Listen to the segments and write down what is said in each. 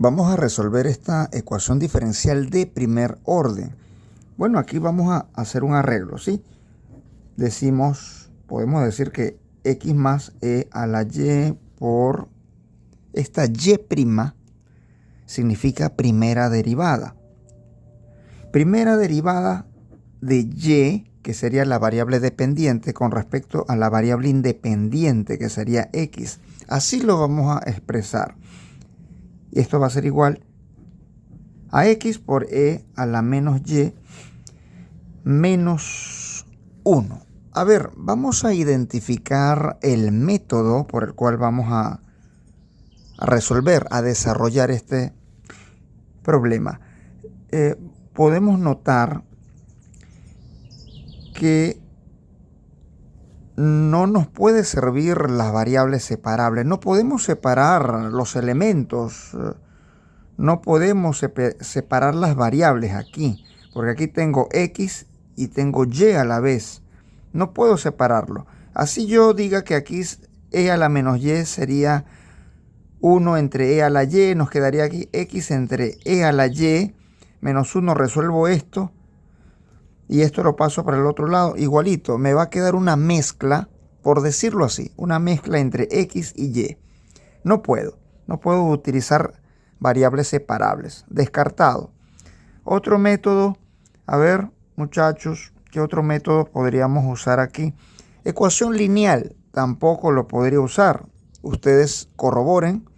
Vamos a resolver esta ecuación diferencial de primer orden. Bueno, aquí vamos a hacer un arreglo, ¿sí? Podemos decir que x más e a la y por esta y' significa primera derivada. Primera derivada de y, que sería la variable dependiente, con respecto a la variable independiente, que sería x. Así lo vamos a expresar. Y esto va a ser igual a x por e a la menos y menos 1. A ver, vamos a identificar el método por el cual vamos a desarrollar este problema. Podemos notar que no nos puede servir las variables separables. No podemos separar los elementos. No podemos separar las variables aquí. Porque aquí tengo x y tengo y a la vez. No puedo separarlo. Así yo diga que aquí e a la menos y sería 1 entre e a la y. Nos quedaría aquí x entre e a la y menos 1. Resuelvo esto. Y esto lo paso para el otro lado, igualito. Me va a quedar una mezcla, por decirlo así, una mezcla entre x y y. No puedo utilizar variables separables. Descartado. Otro método, a ver, muchachos, ¿qué otro método podríamos usar aquí? Ecuación lineal, tampoco lo podría usar. Ustedes corroboren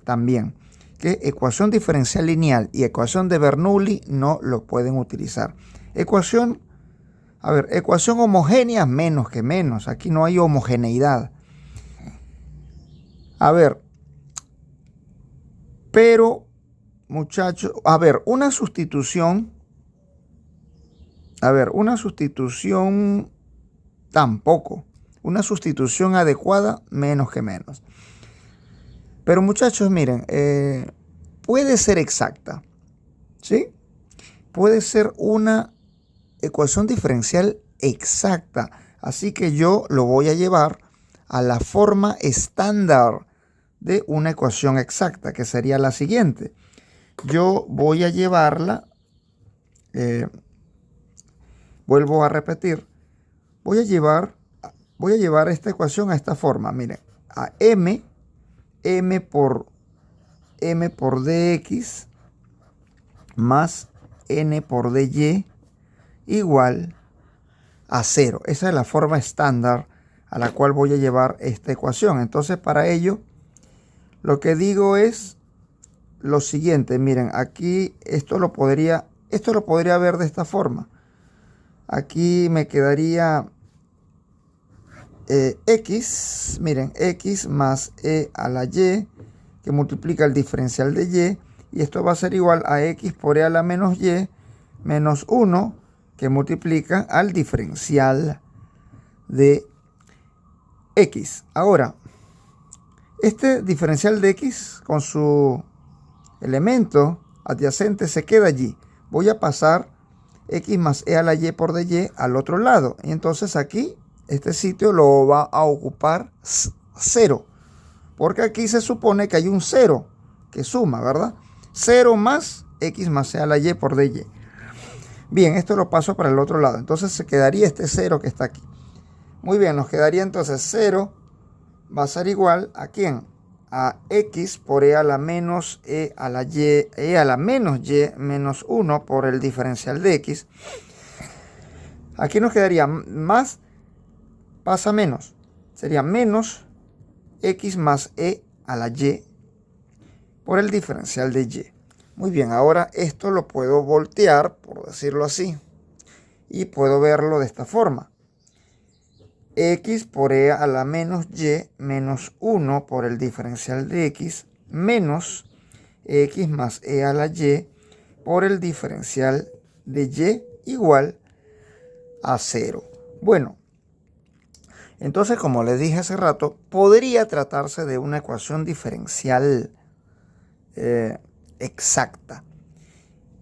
también que ecuación diferencial lineal y ecuación de Bernoulli no lo pueden utilizar. Ecuación homogénea, menos que menos. Aquí no hay homogeneidad. A ver, pero, muchachos, una sustitución tampoco. Una sustitución adecuada, menos que menos. Pero, muchachos, miren, puede ser exacta, ¿sí? Puede ser una ecuación diferencial exacta. Así que yo lo voy a llevar a la forma estándar de una ecuación exacta, que sería la siguiente. Yo voy a llevarla, vuelvo a repetir, voy a llevar esta ecuación a esta forma. Miren, a m por dx más n por dy igual a 0. Esa es la forma estándar a la cual voy a llevar esta ecuación. Entonces, para ello, lo que digo es lo siguiente. Miren, aquí esto lo podría ver de esta forma. Aquí me quedaría x, miren, x más e a la y, que multiplica el diferencial de y, y esto va a ser igual a x por e a la menos y menos 1, que multiplica al diferencial de x. Ahora, este diferencial de x con su elemento adyacente se queda allí. Voy a pasar x más e a la y por dy al otro lado. Y entonces aquí, este sitio lo va a ocupar 0. Porque aquí se supone que hay un 0 que suma, ¿verdad? 0 más x más e a la y por dy. Bien, esto lo paso para el otro lado. Entonces se quedaría este 0 que está aquí. Muy bien, nos quedaría entonces 0 va a ser igual a ¿quién? A x por e a la menos e a la menos y menos 1 por el diferencial de x. Aquí nos quedaría más, pasa menos. Sería menos x más e a la y por el diferencial de y. Muy bien, ahora esto lo puedo voltear, por decirlo así, y puedo verlo de esta forma. X por e a la menos y menos 1 por el diferencial de x menos x más e a la y por el diferencial de y igual a 0. Bueno, entonces, como les dije hace rato, podría tratarse de una ecuación diferencial exacta.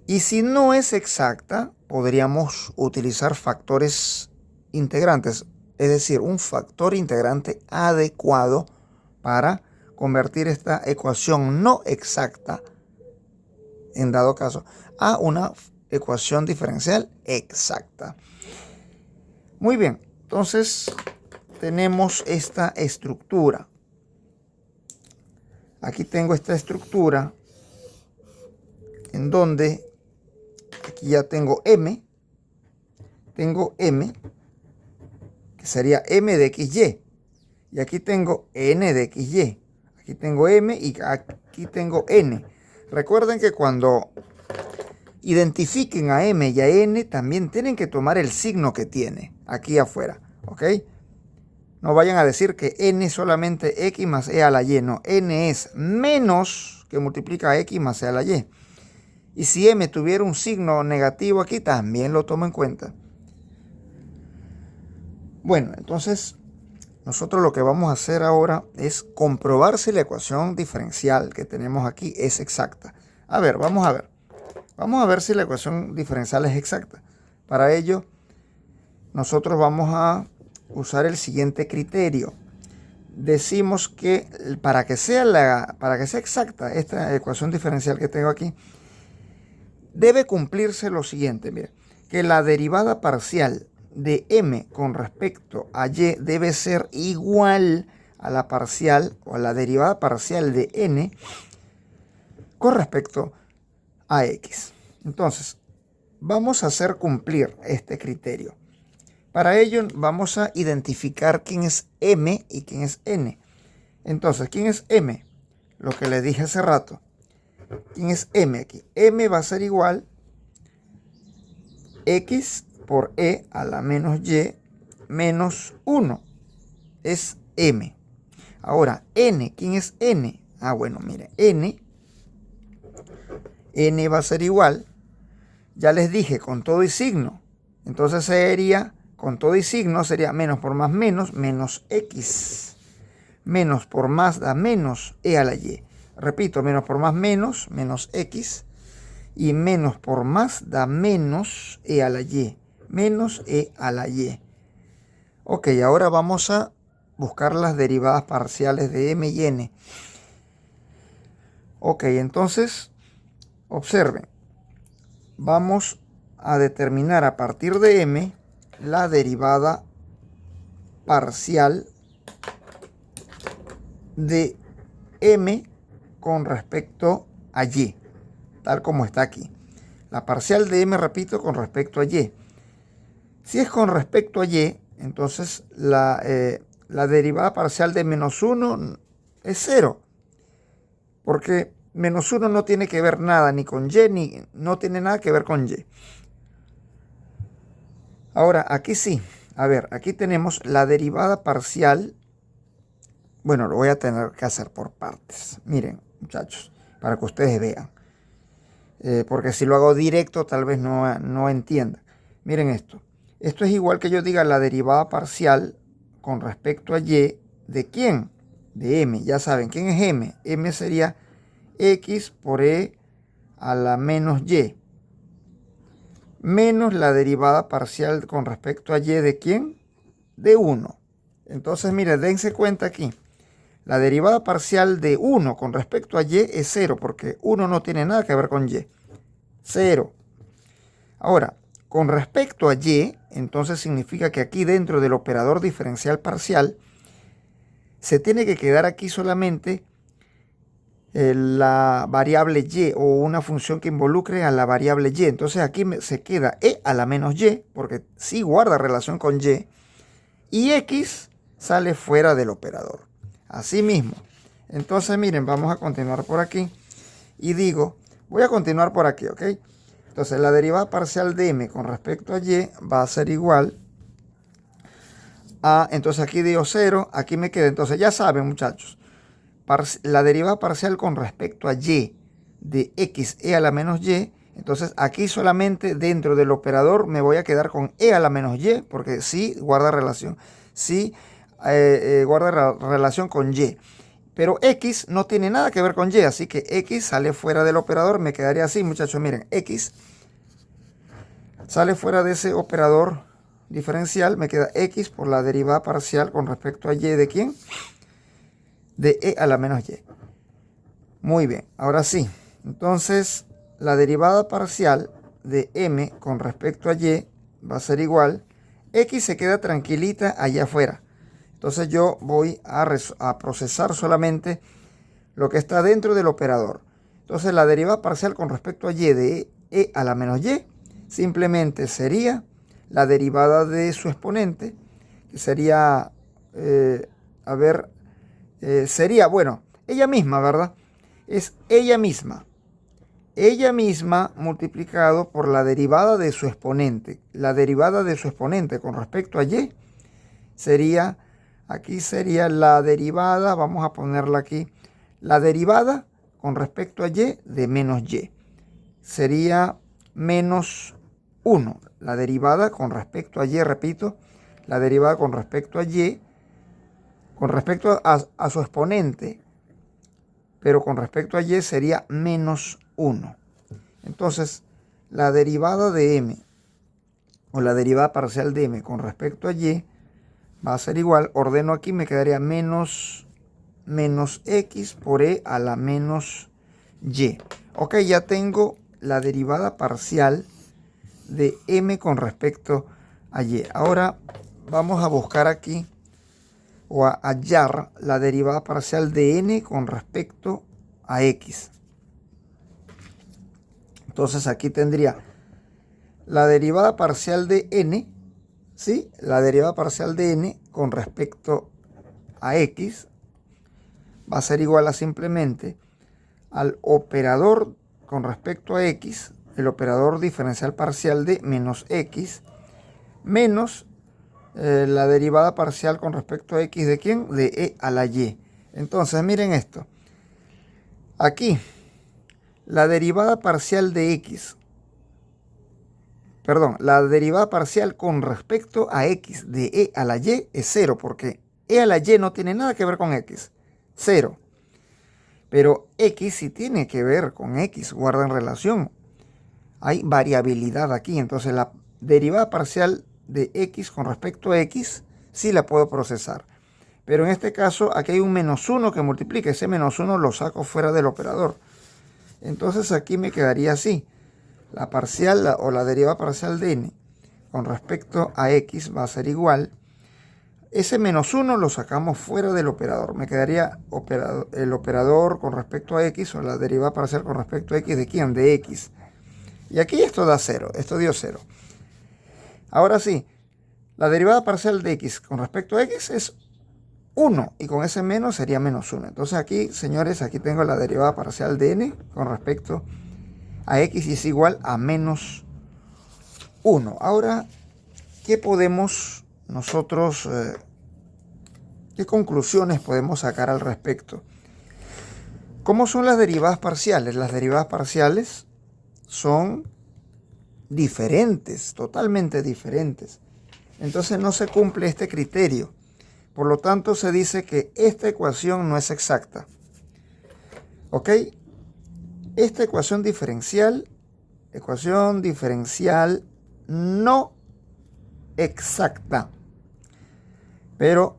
Y si no es exacta, podríamos utilizar factores integrantes, es decir, un factor integrante adecuado para convertir esta ecuación no exacta en dado caso, a una ecuación diferencial exacta. Muy bien, entonces tenemos esta estructura. Aquí tengo esta estructura en donde aquí ya tengo m, que sería m de xy, y aquí tengo n de xy. Aquí tengo m y aquí tengo n. Recuerden que cuando identifiquen a m y a n, también tienen que tomar el signo que tiene aquí afuera, ¿ok? No vayan a decir que n es solamente x más e a la y. No, n es menos que multiplica a x más e a la y. Y si m tuviera un signo negativo aquí, también lo tomo en cuenta. Bueno, entonces nosotros lo que vamos a hacer ahora es comprobar si la ecuación diferencial que tenemos aquí es exacta. A ver, vamos a ver. Vamos a ver si la ecuación diferencial es exacta. Para ello, nosotros vamos a usar el siguiente criterio. Decimos que para que sea exacta esta ecuación diferencial que tengo aquí, debe cumplirse lo siguiente, mire, que la derivada parcial de m con respecto a y debe ser igual a la parcial o a la derivada parcial de n con respecto a x. Entonces, vamos a hacer cumplir este criterio. Para ello vamos a identificar quién es m y quién es n. Entonces, ¿quién es m? Lo que les dije hace rato. ¿Quién es m aquí? M va a ser igual x por e a la menos y menos 1. Es m. Ahora, n. ¿Quién es n? Ah, bueno, mire, n va a ser igual, ya les dije, con todo y signo. Entonces sería, con todo y signo, sería menos por más menos x. Menos por más da menos e a la y. Repito, menos por más menos x. Y menos por más da menos e a la y. Menos e a la y. Ok, ahora vamos a buscar las derivadas parciales de m y n. Ok, entonces, observen. Vamos a determinar a partir de m la derivada parcial de m con respecto a y, tal como está aquí. La parcial de m, repito, con respecto a y. Si es con respecto a y, entonces la derivada parcial de menos 1 es 0. Porque menos 1 no tiene que ver nada ni con y, ni no tiene nada que ver con y. Ahora, aquí sí. A ver, aquí tenemos la derivada parcial. Bueno, lo voy a tener que hacer por partes. Miren, muchachos, para que ustedes vean. Porque si lo hago directo, tal vez no entiendan. Miren esto. Esto es igual que yo diga la derivada parcial con respecto a y. ¿De quién? De m. Ya saben, ¿quién es m? M sería x por e a la menos y. Menos la derivada parcial con respecto a y de quién? De 1. Entonces, miren, dense cuenta aquí. La derivada parcial de 1 con respecto a y es 0, porque 1 no tiene nada que ver con y. 0. Ahora, con respecto a y, entonces significa que aquí dentro del operador diferencial parcial, se tiene que quedar aquí solamente la variable y o una función que involucre a la variable y. Entonces aquí se queda e a la menos y, porque sí guarda relación con y x sale fuera del operador. Así mismo. Entonces miren, vamos a continuar por aquí. Y digo, voy a continuar por aquí, ¿ok? Entonces la derivada parcial de m con respecto a y va a ser igual a, entonces aquí digo 0, aquí me queda. Entonces ya saben, muchachos, la derivada parcial con respecto a y de x e a la menos y. Entonces aquí solamente dentro del operador me voy a quedar con e a la menos y, porque sí guarda relación. Sí guarda relación con y. Pero x no tiene nada que ver con y, así que x sale fuera del operador. Me quedaría así, muchachos. Miren, x sale fuera de ese operador diferencial. Me queda x por la derivada parcial con respecto a y de quién? De e a la menos y. Muy bien, ahora sí. Entonces, la derivada parcial de m con respecto a y va a ser igual, x se queda tranquilita allá afuera. Entonces yo voy a procesar solamente lo que está dentro del operador. Entonces la derivada parcial con respecto a y de e a la menos y simplemente sería la derivada de su exponente, que sería, sería, bueno, ella misma, ¿verdad? Es ella misma. Ella misma multiplicado por la derivada de su exponente. La derivada de su exponente con respecto a y sería, aquí sería la derivada, vamos a ponerla aquí, la derivada con respecto a y de menos y. Sería menos 1. La derivada con respecto a y, repito, la derivada con respecto a y, con respecto a su exponente, pero con respecto a y sería menos 1. Entonces, la derivada de m, o la derivada parcial de m con respecto a y, va a ser igual, ordeno aquí, me quedaría menos x por e a la menos y. Ok, ya tengo la derivada parcial de m con respecto a y. Ahora vamos a buscar aquí o a hallar la derivada parcial de n con respecto a x. Entonces aquí tendría la derivada parcial de n, ¿sí? La derivada parcial de n con respecto a x va a ser igual a simplemente al operador con respecto a x, el operador diferencial parcial de menos x, menos la derivada parcial con respecto a x de ¿quién? De e a la y. Entonces, miren esto. Aquí, la derivada parcial de x, perdón, la derivada parcial con respecto a x de e a la y es 0, porque e a la y no tiene nada que ver con x. 0. Pero x sí tiene que ver con x, guardan relación. Hay variabilidad aquí, entonces la derivada parcial de x con respecto a x sí la puedo procesar. Pero en este caso aquí hay un menos 1 que multiplica, ese menos 1 lo saco fuera del operador. Entonces aquí me quedaría así. La parcial o la derivada parcial de n con respecto a x va a ser igual. Ese menos 1 lo sacamos fuera del operador. Me quedaría el operador con respecto a x o la derivada parcial con respecto a x de quién? De x. Y aquí esto da 0. Esto dio 0. Ahora sí, la derivada parcial de x con respecto a x es 1. Y con ese menos sería menos 1. Entonces aquí, señores, aquí tengo la derivada parcial de n con respecto a x y es igual a menos 1. Ahora, ¿qué podemos nosotros, qué conclusiones podemos sacar al respecto? ¿Cómo son las derivadas parciales? Las derivadas parciales son diferentes, totalmente diferentes. Entonces no se cumple este criterio. Por lo tanto, se dice que esta ecuación no es exacta. ¿Ok? Esta ecuación diferencial no exacta. Pero,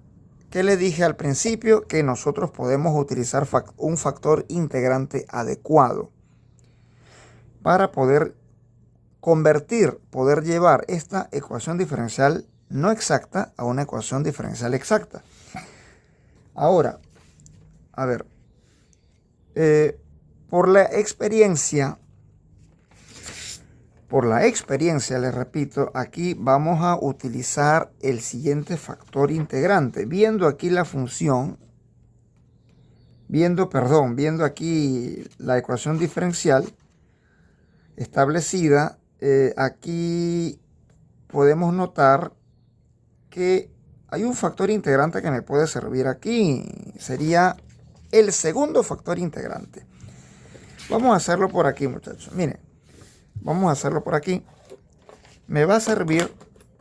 ¿qué le dije al principio? Que nosotros podemos utilizar un factor integrante adecuado para poder poder llevar esta ecuación diferencial no exacta a una ecuación diferencial exacta. Ahora, a ver, por la experiencia, les repito, aquí vamos a utilizar el siguiente factor integrante. Viendo aquí la función, viendo aquí la ecuación diferencial establecida, aquí podemos notar que hay un factor integrante que me puede servir aquí. Sería el segundo factor integrante. Vamos a hacerlo por aquí, muchachos. Miren, vamos a hacerlo por aquí. Me va a servir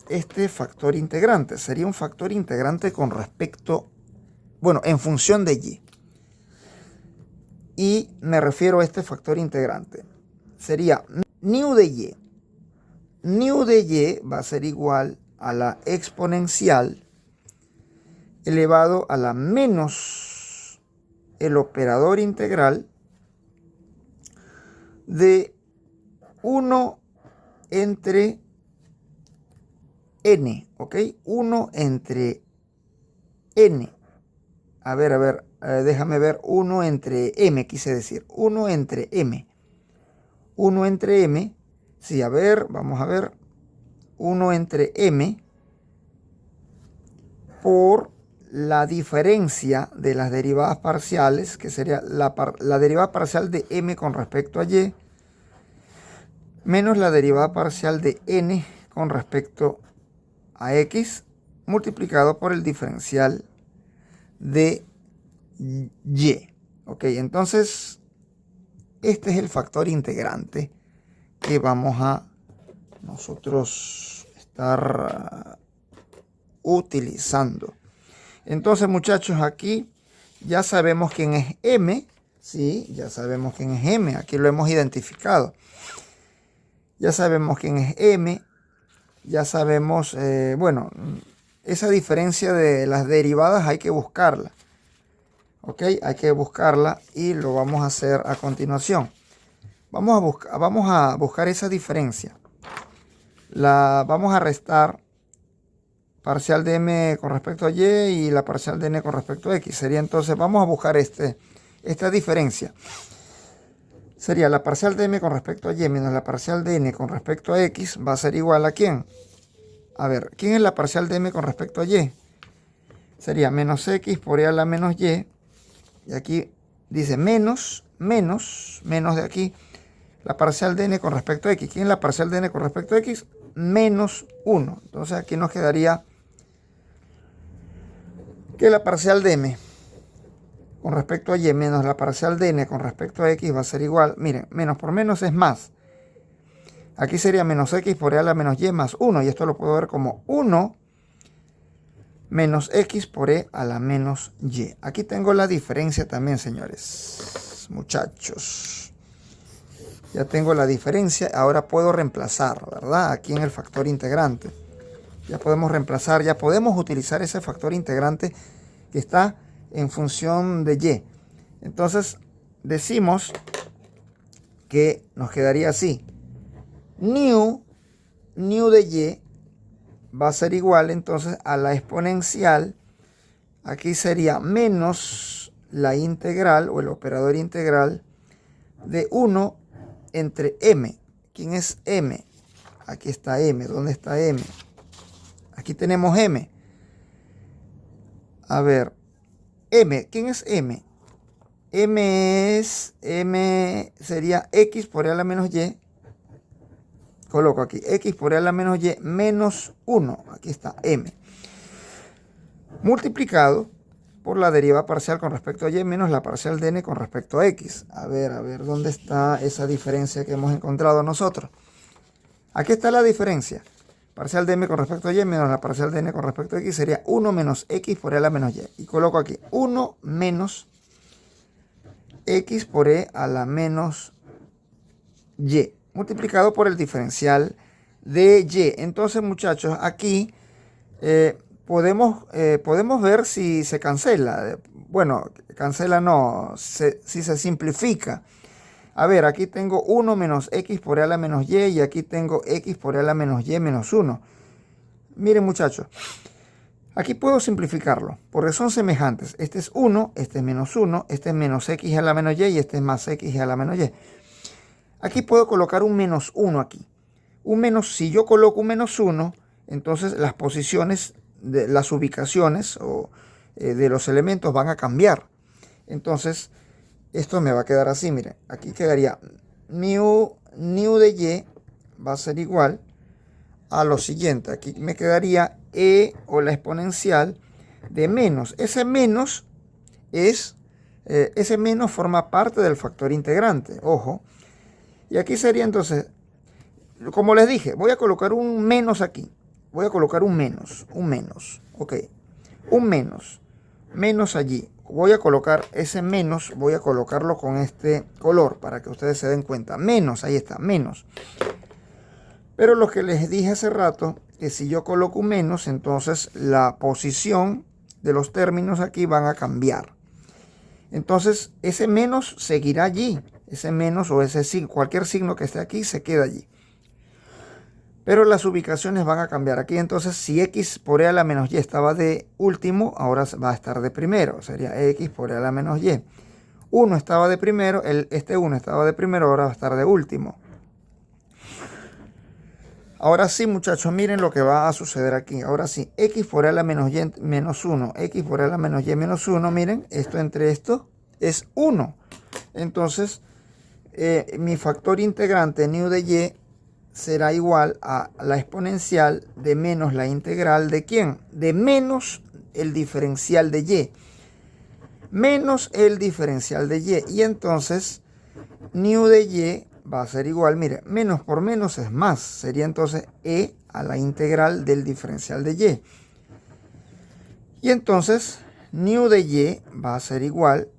este factor integrante. Sería un factor integrante con respecto, bueno, en función de y. Y me refiero a este factor integrante. Sería nu de y. Nu de y va a ser igual a la exponencial elevado a la menos el operador integral de 1 entre n, ¿ok? 1 entre n. A ver, déjame ver, 1 entre m, quise decir. 1 entre m. 1 entre m. Sí, a ver, vamos a ver. 1 entre m por la diferencia de las derivadas parciales, que sería la derivada parcial de m con respecto a y, menos la derivada parcial de n con respecto a x, multiplicado por el diferencial de y. Ok, entonces este es el factor integrante que vamos a nosotros estar utilizando. Entonces, muchachos, aquí ya sabemos quién es m. Sí, ya sabemos quién es m. Aquí lo hemos identificado. Ya sabemos quién es m. Ya sabemos, bueno, esa diferencia de las derivadas hay que buscarla. Ok, hay que buscarla y lo vamos a hacer a continuación. Vamos a buscar esa diferencia. Vamos a restar parcial de m con respecto a y y la parcial de n con respecto a x. Sería entonces, vamos a buscar esta diferencia. Sería la parcial de m con respecto a y menos la parcial de n con respecto a x va a ser igual a ¿quién? A ver, ¿quién es la parcial de m con respecto a y? Sería menos x por e a la menos y. Y aquí dice menos de aquí, la parcial de n con respecto a x. ¿Quién es la parcial de n con respecto a x? Menos 1. Entonces aquí nos quedaría que la parcial de m con respecto a y menos la parcial de n con respecto a x va a ser igual. Miren, menos por menos es más. Aquí sería menos x por e a la menos y más 1. Y esto lo puedo ver como 1 menos x por e a la menos y. Aquí tengo la diferencia también, señores. Muchachos. Ya tengo la diferencia. Ahora puedo reemplazar, ¿verdad? Aquí en el factor integrante. Ya podemos reemplazar, ya podemos utilizar ese factor integrante que está en función de y. Entonces, decimos que nos quedaría así. Nu de y va a ser igual entonces a la exponencial. Aquí sería menos la integral o el operador integral de 1 entre m. ¿Quién es m? Aquí está m. ¿Dónde está m? Aquí tenemos m. A ver, m. ¿Quién es m? M sería x por e a la menos y. Coloco aquí x por e a la menos y menos 1. Aquí está m. Multiplicado por la derivada parcial con respecto a y menos la parcial de n con respecto a x. A ver, ¿dónde está esa diferencia que hemos encontrado nosotros? Aquí está la diferencia. Parcial de m con respecto a y menos la parcial de n con respecto a x sería 1 menos x por e a la menos y. Y coloco aquí 1 menos x por e a la menos y. Multiplicado por el diferencial de y. Entonces, muchachos, aquí podemos ver si se cancela. Bueno, cancela no, si se simplifica. A ver, aquí tengo 1 menos x por e a la menos y aquí tengo x por e a la menos y menos 1. Miren, muchachos, aquí puedo simplificarlo porque son semejantes. Este es 1, este es menos 1, este es menos x a la menos y este es más x a la menos y. Aquí puedo colocar un menos 1 aquí. Si yo coloco un menos 1, entonces las posiciones, las ubicaciones de los elementos van a cambiar. Entonces, esto me va a quedar así, miren. Aquí quedaría nu de y va a ser igual a lo siguiente. Aquí me quedaría e o la exponencial de menos. Ese menos forma parte del factor integrante. Ojo. Y aquí sería entonces, como les dije, voy a colocar un menos aquí. Voy a colocar un menos. Ok. Un menos allí. Voy a colocar ese menos, voy a colocarlo con este color para que ustedes se den cuenta. Menos, ahí está, menos. Pero lo que les dije hace rato, que si yo coloco un menos, entonces la posición de los términos aquí van a cambiar. Entonces, ese menos seguirá allí. ese menos o ese signo, cualquier signo que esté aquí se queda allí. Pero las ubicaciones van a cambiar aquí. Entonces, si x por e a la menos y estaba de último, ahora va a estar de primero. Sería x por e a la menos y. 1 estaba de primero, este 1 estaba de primero, ahora va a estar de último. Ahora sí, muchachos, miren lo que va a suceder aquí. Ahora sí, x por e a la menos y menos 1, x por e a la menos y menos 1, miren, esto entre esto es 1. Entonces, mi factor integrante nu de y será igual a la exponencial de menos la integral de ¿quién? De menos el diferencial de y. Menos el diferencial de y. Y entonces, nu de y va a ser igual, mire, menos por menos es más. Sería entonces e a la integral del diferencial de y. Y entonces, nu de y va a ser igual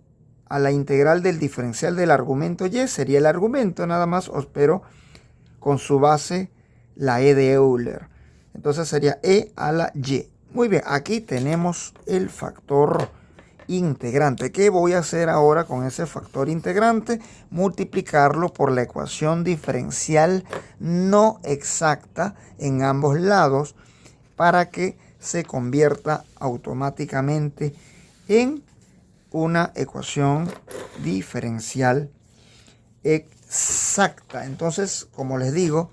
a la integral del diferencial del argumento y. Sería el argumento nada más, pero con su base la e de Euler. Entonces sería e a la y. Muy bien, aquí tenemos el factor integrante. ¿Qué voy a hacer ahora con ese factor integrante? Multiplicarlo por la ecuación diferencial no exacta en ambos lados para que se convierta automáticamente en una ecuación diferencial exacta. Entonces, como les digo,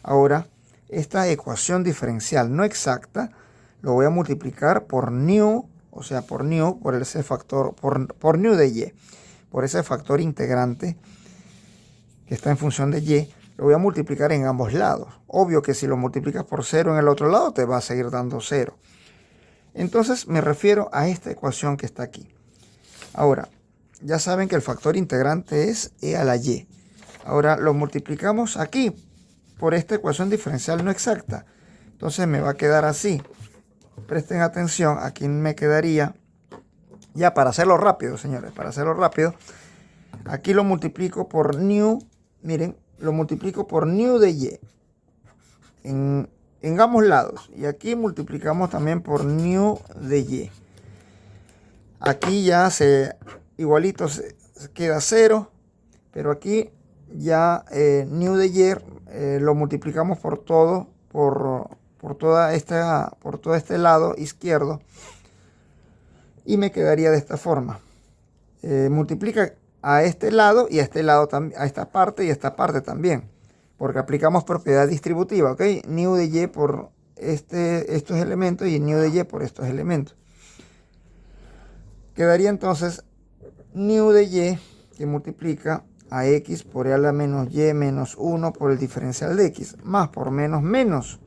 ahora esta ecuación diferencial no exacta lo voy a multiplicar por nu, o sea, por nu, por ese factor, por nu de y, por ese factor integrante que está en función de y, lo voy a multiplicar en ambos lados. Obvio que si lo multiplicas por 0 en el otro lado, te va a seguir dando 0. Entonces me refiero a esta ecuación que está aquí. Ahora, ya saben que el factor integrante es e a la y. Ahora lo multiplicamos aquí por esta ecuación diferencial no exacta. Entonces me va a quedar así. Presten atención, aquí me quedaría, ya para hacerlo rápido, señores, para hacerlo rápido, aquí lo multiplico por nu, miren, lo multiplico por nu de y en ambos lados. Y aquí multiplicamos también por nu de y. Aquí ya igualito se queda 0, pero aquí ya nu de y lo multiplicamos por todo, por todo este lado izquierdo, y me quedaría de esta forma. Multiplica a este lado y a este lado también, a esta parte y a esta parte también, porque aplicamos propiedad distributiva, ¿ok? Nu de y por estos elementos y nu de y por estos elementos. Quedaría entonces nu de y que multiplica a x por e a la menos y menos 1 por el diferencial de x, más por menos menos.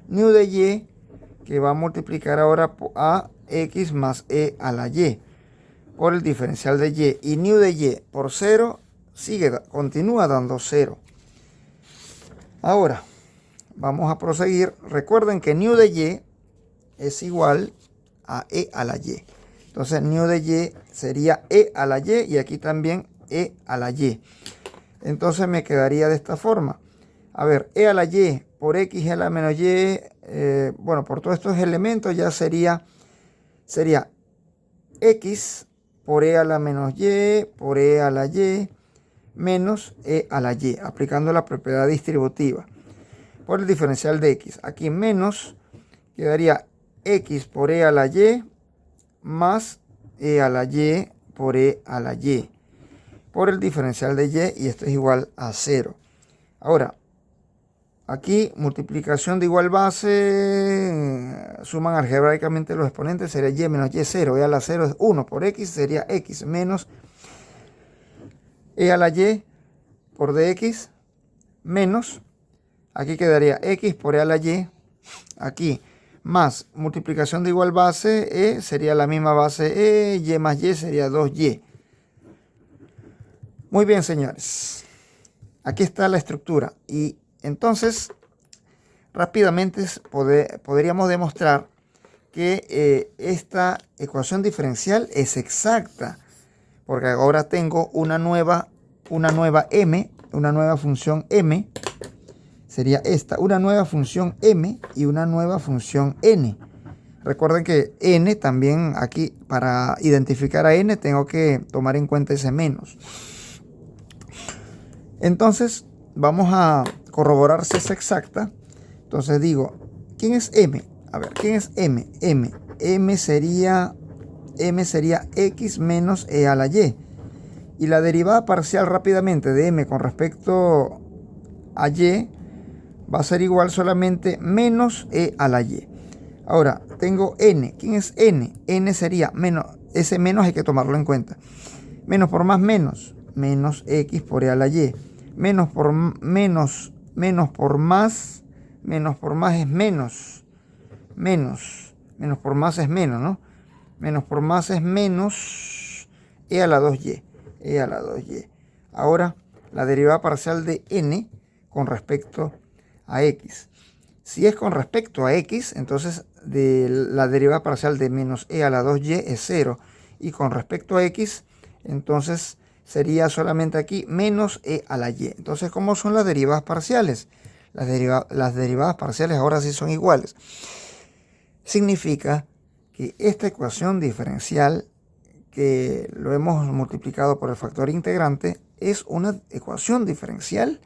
Nu de y que va a multiplicar ahora a x más e a la y por el diferencial de y. Y nu de y por 0 continúa dando 0. Ahora vamos a proseguir. Recuerden que nu de y es igual a e a la y. Entonces nu de y sería e a la y y aquí también e a la y. Entonces me quedaría de esta forma. A ver, e a la y por x a la menos y, bueno, por todos estos elementos ya sería x por e a la menos y por e a la y menos e a la y, aplicando la propiedad distributiva por el diferencial de x. Aquí menos quedaría x por e a la y más e a la y por e a la y por el diferencial de y, y esto es igual a 0. Ahora, aquí multiplicación de igual base, suman algebraicamente los exponentes, sería y menos y 0, e a la 0 es 1 por x, sería x menos e a la y por dx menos, aquí quedaría x por e a la y, aquí más multiplicación de igual base, sería la misma base y más y sería 2y. Muy bien, señores, aquí está la estructura y entonces rápidamente podríamos demostrar que esta ecuación diferencial es exacta, porque ahora tengo una nueva m, una nueva función m, sería esta, una nueva función m y una nueva función n. Recuerden que n también aquí, para identificar a n, tengo que tomar en cuenta ese menos. Entonces vamos a corroborar si es exacta. Entonces digo, ¿quién es m? A ver, ¿quién es m? M sería x menos e a la y. Y la derivada parcial rápidamente de m con respecto a y va a ser igual solamente menos e a la y. Ahora, tengo n. ¿Quién es n? N sería menos, ese menos hay que tomarlo en cuenta. Menos por más menos, menos x por e a la y. Menos por menos por más es menos. Menos por más es menos, ¿no? Menos por más es menos e a la 2y. E a la 2y. Ahora, la derivada parcial de n con respecto a x. Si es con respecto a x, entonces la derivada parcial de menos e a la 2y es 0. Y con respecto a x, entonces sería solamente aquí menos e a la y. Entonces, ¿cómo son las derivadas parciales? Las derivadas parciales ahora sí son iguales. Significa que esta ecuación diferencial, que lo hemos multiplicado por el factor integrante, es una ecuación diferencial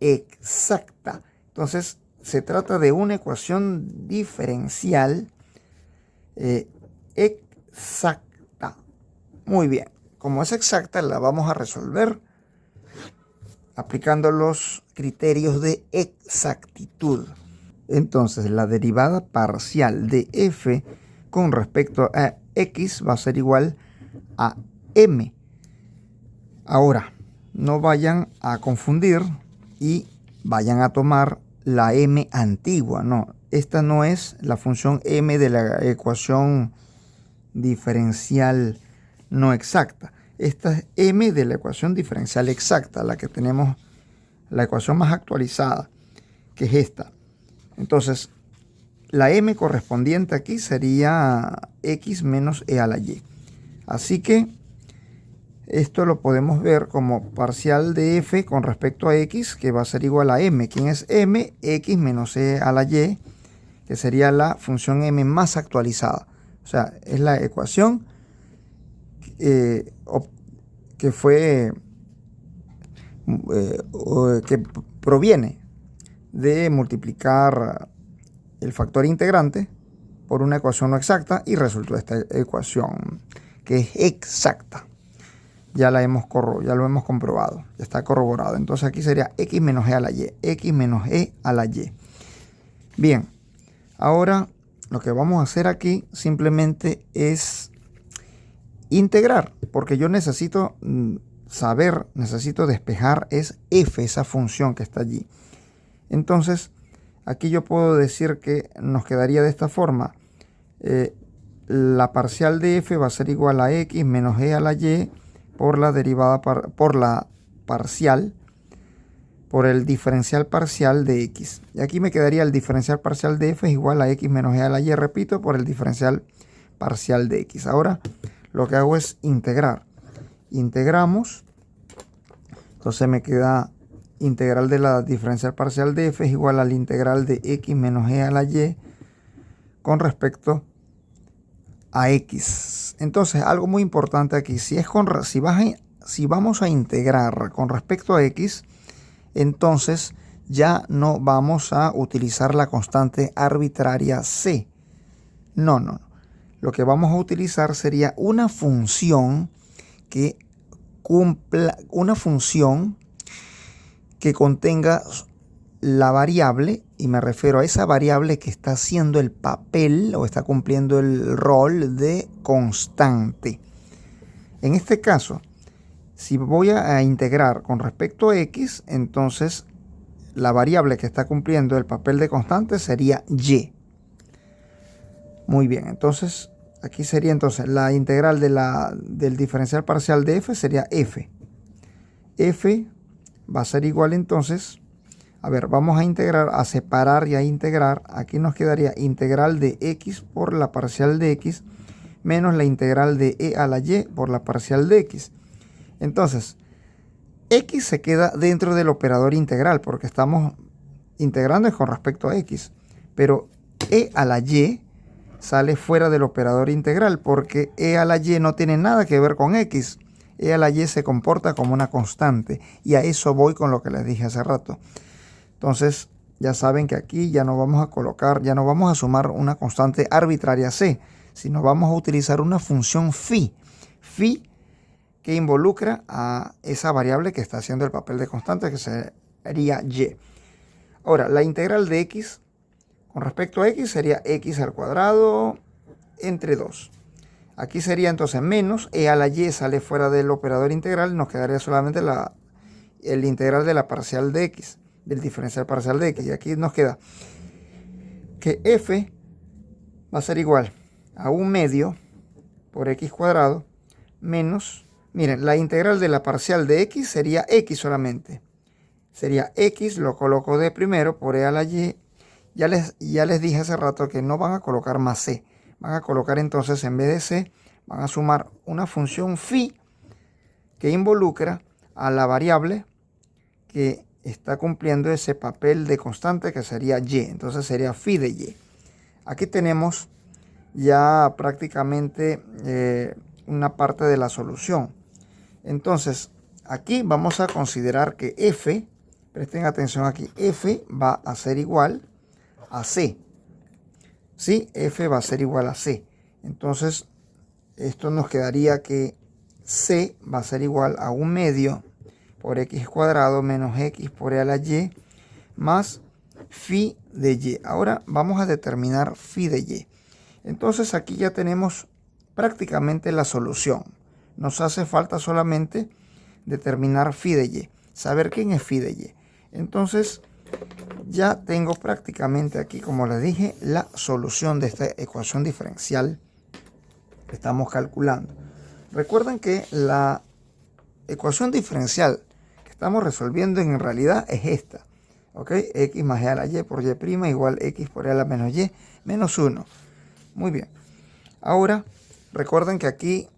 exacta. Entonces, se trata de una ecuación diferencial exacta. Muy bien. Como es exacta, la vamos a resolver aplicando los criterios de exactitud. Entonces, la derivada parcial de f con respecto a x va a ser igual a m. Ahora, no vayan a confundir y vayan a tomar la m antigua. No, esta no es la función m de la ecuación diferencial no exacta. Esta es m de la ecuación diferencial exacta, la que tenemos, la ecuación más actualizada, que es esta. Entonces, la m correspondiente aquí sería x menos e a la y. Así que esto lo podemos ver como parcial de f con respecto a x, que va a ser igual a m. ¿Quién es m? X menos e a la y, que sería la función m más actualizada. O sea, es la ecuación que proviene de multiplicar el factor integrante por una ecuación no exacta y resultó esta ecuación que es exacta. Ya lo hemos comprobado, ya está corroborado. Entonces aquí sería x menos e a la y, x menos e a la y. Bien, ahora lo que vamos a hacer aquí simplemente es integrar, porque yo necesito necesito despejar es f, esa función que está allí. Entonces, aquí yo puedo decir que nos quedaría de esta forma. La parcial de f va a ser igual a x menos e a la y por la derivada por la parcial por el diferencial parcial de x. Y aquí me quedaría el diferencial parcial de f es igual a x menos e a la y, repito, por el diferencial parcial de x. Ahora lo que hago es integrar. Integramos. Entonces me queda integral de la diferencial parcial de f es igual al integral de x menos e a la y con respecto a x. Entonces, algo muy importante aquí, si vamos a integrar con respecto a x, entonces ya no vamos a utilizar la constante arbitraria c. No. Lo que vamos a utilizar sería una función que contenga la variable, y me refiero a esa variable que está haciendo el papel o está cumpliendo el rol de constante. En este caso, si voy a integrar con respecto a x, entonces la variable que está cumpliendo el papel de constante sería y. Muy bien, entonces aquí sería entonces la integral del diferencial parcial de f sería f. F va a ser igual entonces, a ver, vamos a integrar, a separar y a integrar. Aquí nos quedaría integral de x por la parcial de x menos la integral de e a la y por la parcial de x. Entonces, x se queda dentro del operador integral porque estamos integrando con respecto a x. Pero e a la y sale fuera del operador integral porque e a la y no tiene nada que ver con x. e a la y se comporta como una constante. Y a eso voy con lo que les dije hace rato. Entonces, ya saben que aquí ya no vamos a colocar, ya no vamos a sumar una constante arbitraria c, sino vamos a utilizar una función phi. Phi que involucra a esa variable que está haciendo el papel de constante, que sería y. Ahora, la integral de x con respecto a x sería x al cuadrado entre 2. Aquí sería entonces menos e a la y sale fuera del operador integral, nos quedaría solamente el integral de la parcial de x, del diferencial parcial de x. Y aquí nos queda que f va a ser igual a 1/2 por x cuadrado menos, miren, la integral de la parcial de x sería x solamente. Sería x, lo coloco de primero por e a la y. Ya les dije hace rato que no van a colocar más c. Van a colocar entonces en vez de c, van a sumar una función phi que involucra a la variable que está cumpliendo ese papel de constante que sería y. Entonces sería phi de y. Aquí tenemos ya prácticamente una parte de la solución. Entonces aquí vamos a considerar que f, presten atención aquí, f va a ser igual a c. ¿Sí? F va a ser igual a c. Entonces esto nos quedaría que c va a ser igual a 1/2 por x cuadrado menos x por e a la y más phi de y. Ahora vamos a determinar phi de y. Entonces aquí ya tenemos prácticamente la solución. Nos hace falta solamente determinar phi de y, saber quién es phi de y. Entonces ya tengo prácticamente aquí, como les dije, la solución de esta ecuación diferencial que estamos calculando. Recuerden que la ecuación diferencial que estamos resolviendo en realidad es esta. ¿Ok? X más e a la y por y' igual x por e a la menos y menos 1. Muy bien. Ahora, recuerden que aquí,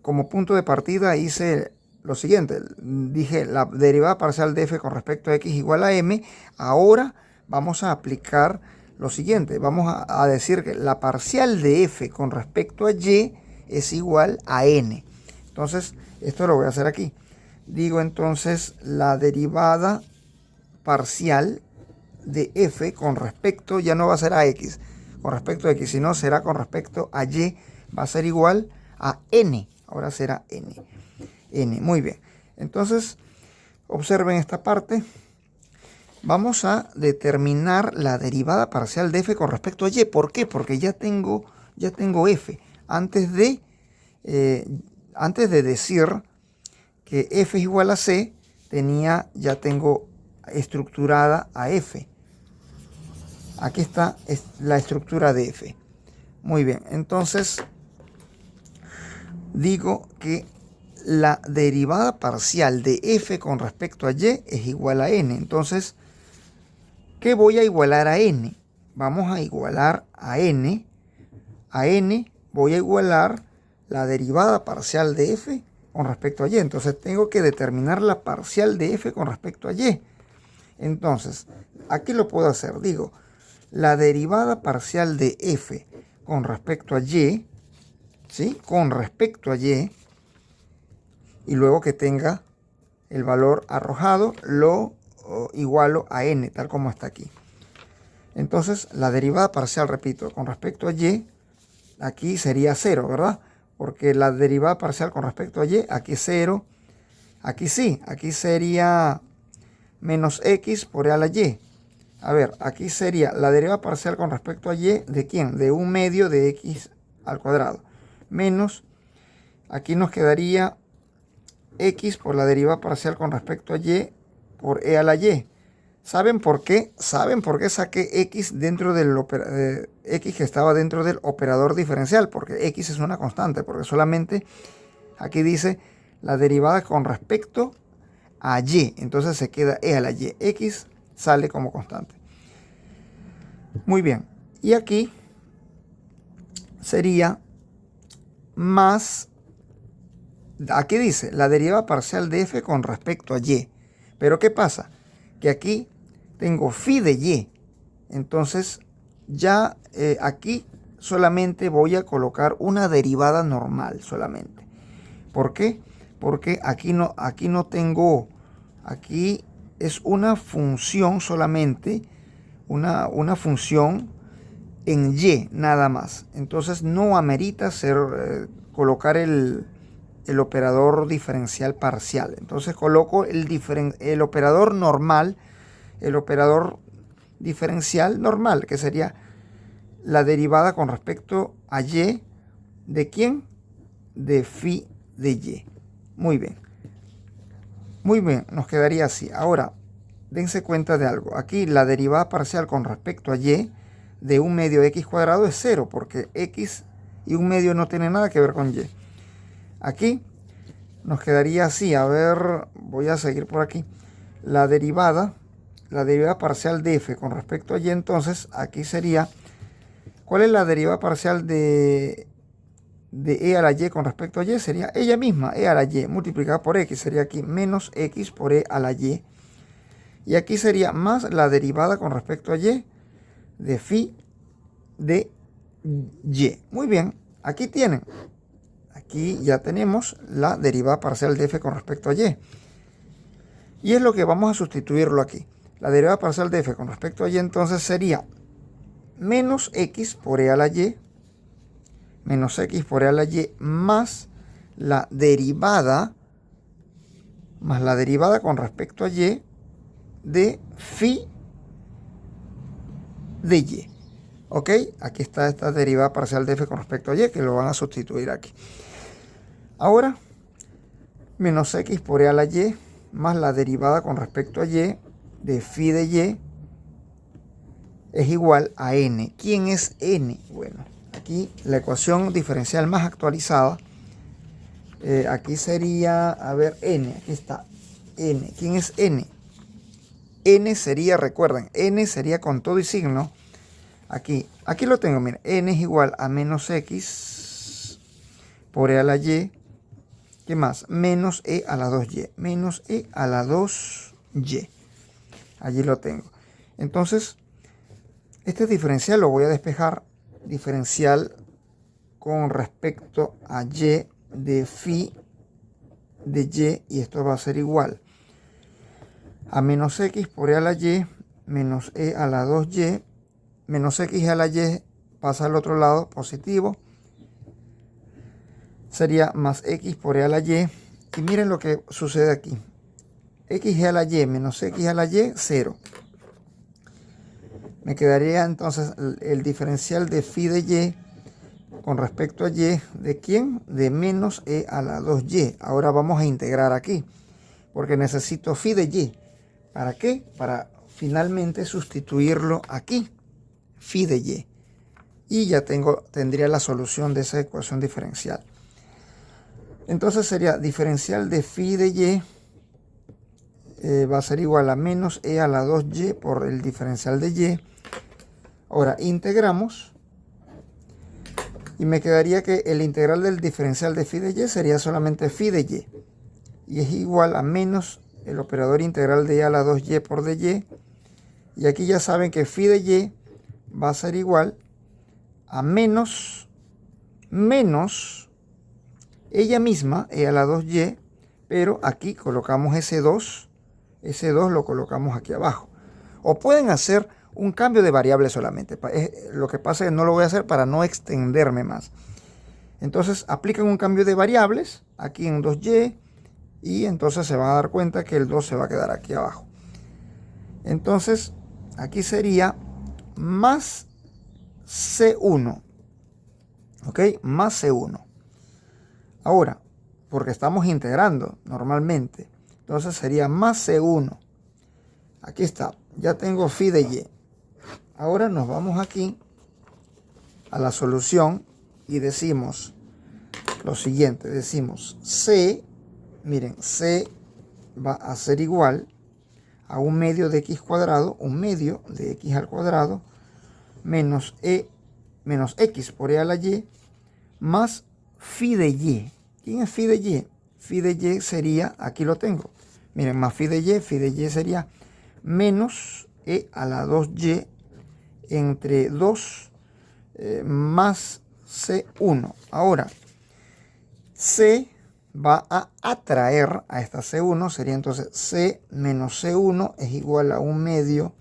como punto de partida, hice lo siguiente. Dije la derivada parcial de f con respecto a x igual a m. Ahora vamos a aplicar lo siguiente. Vamos a decir que la parcial de f con respecto a y es igual a n. Entonces, esto lo voy a hacer aquí. Digo entonces la derivada parcial de f con respecto, ya no va a ser a x, con respecto a x, sino será con respecto a y, va a ser igual a n. Ahora será n. Muy bien. Entonces, observen esta parte. Vamos a determinar la derivada parcial de f con respecto a y. ¿Por qué? Porque ya tengo f. Antes de decir que f es igual a c, ya tengo estructurada a f. Aquí está la estructura de f. Muy bien, entonces digo que la derivada parcial de f con respecto a y es igual a n. Entonces, ¿qué voy a igualar a n? Vamos a igualar a n. A n voy a igualar la derivada parcial de f con respecto a y. Entonces tengo que determinar la parcial de f con respecto a y. Entonces, aquí lo puedo hacer. Digo, la derivada parcial de f con respecto a y, ¿sí? Con respecto a y, y luego que tenga el valor arrojado, lo igualo a n, tal como está aquí. Entonces, la derivada parcial, repito, con respecto a y, aquí sería 0, ¿verdad? Porque la derivada parcial con respecto a y, aquí 0, aquí sí, aquí sería menos x por e a la y. A ver, aquí sería la derivada parcial con respecto a y, ¿de quién? De 1/2 de x al cuadrado. Menos, aquí nos quedaría x por la derivada parcial con respecto a y por e a la y. ¿Saben por qué? ¿Saben por qué saqué x dentro del x que estaba dentro del operador diferencial? Porque x es una constante, porque solamente aquí dice la derivada con respecto a y. Entonces se queda e a la y. X sale como constante. Muy bien. Y aquí sería más, aquí dice la derivada parcial de f con respecto a y. Pero ¿qué pasa? Que aquí tengo phi de y. Entonces ya aquí solamente voy a colocar una derivada normal solamente. ¿Por qué? Porque aquí no tengo, aquí es una función solamente, una función en y nada más. Entonces no amerita colocar el operador diferencial parcial. Entonces coloco el operador normal, el operador diferencial normal, que sería la derivada con respecto a y. ¿De quién? De phi de y. Muy bien. Muy bien, nos quedaría así. Ahora, dense cuenta de algo. Aquí la derivada parcial con respecto a y de 1/2 x cuadrado es 0, porque x y 1/2 no tiene nada que ver con y. Aquí nos quedaría así. A ver, voy a seguir por aquí. La derivada parcial de f con respecto a y, entonces aquí sería, ¿cuál es la derivada parcial de e a la y con respecto a y? Sería ella misma, e a la y, multiplicada por x. Sería aquí menos x por e a la y. Y aquí sería más la derivada con respecto a y de phi de y. Muy bien, aquí tienen. Aquí ya tenemos la derivada parcial de f con respecto a y. Y es lo que vamos a sustituirlo aquí. La derivada parcial de f con respecto a y entonces sería menos x por e a la y, menos x por e a la y, más la derivada con respecto a y de phi de y. ¿Ok? Aquí está esta derivada parcial de f con respecto a y, que lo van a sustituir aquí. Ahora, menos x por e a la y, más la derivada con respecto a y de phi de y, es igual a n. ¿Quién es n? Bueno, aquí la ecuación diferencial más actualizada, aquí sería, a ver, n, aquí está, n. ¿Quién es n? N sería, recuerden, n sería con todo y signo. Aquí lo tengo, miren, n es igual a menos x por e a la y. ¿Qué más? Menos e a la 2y. Menos e a la 2y. Allí lo tengo. Entonces, este diferencial lo voy a despejar. Diferencial con respecto a y de phi de y. Y esto va a ser igual a menos x por e a la y menos e a la 2y. Menos x a la y pasa al otro lado, positivo. Sería más x por e a la y. Y miren lo que sucede aquí. X a la y menos x a la y, 0. Me quedaría entonces el diferencial de phi de y con respecto a y. ¿De quién? De menos e a la 2y. Ahora vamos a integrar aquí, porque necesito phi de y. ¿Para qué? Para finalmente sustituirlo aquí. Phi de y. Y ya tendría la solución de esa ecuación diferencial. Entonces sería diferencial de phi de y va a ser igual a menos e a la 2y por el diferencial de y. Ahora integramos y me quedaría que el integral del diferencial de phi de y sería solamente phi de y. Y es igual a menos el operador integral de e a la 2y por dy. Y aquí ya saben que phi de y va a ser igual a menos ella misma, e a la 2y, pero aquí colocamos ese 2 lo colocamos aquí abajo. O pueden hacer un cambio de variable solamente. Lo que pasa es que no lo voy a hacer para no extenderme más. Entonces aplican un cambio de variables aquí en 2y y entonces se van a dar cuenta que el 2 se va a quedar aquí abajo. Entonces aquí sería más C1. ¿Ok? Más C1. Ahora, porque estamos integrando normalmente, entonces sería más C1. Aquí está, ya tengo phi de y. Ahora nos vamos aquí a la solución y decimos lo siguiente. Decimos C, miren, C va a ser igual a 1/2 de x cuadrado, 1/2 de x al cuadrado, menos x por e a la y, más phi de y. ¿Quién es phi de y? Phi de y sería, aquí lo tengo, miren, más phi de y sería menos e a la 2y entre 2 más C1. Ahora, C va a atraer a esta C1. Sería entonces C menos C1 es igual a 1/2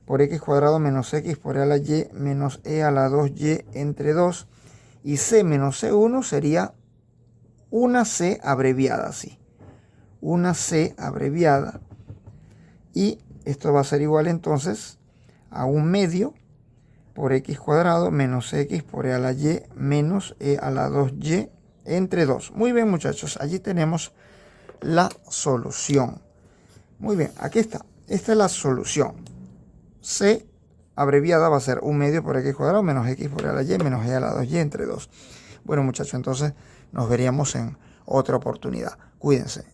por x cuadrado menos x por e a la y menos e a la 2y entre 2. Y C menos C1 sería una C abreviada, así. Una C abreviada. Y esto va a ser igual entonces a 1/2 por x cuadrado menos x por e a la y menos e a la 2y entre 2. Muy bien, muchachos, allí tenemos la solución. Muy bien, aquí está. Esta es la solución. C abreviada va a ser 1/2 por x cuadrado menos x por e a la y menos e a la 2y entre 2. Bueno, muchachos, entonces nos veríamos en otra oportunidad. Cuídense.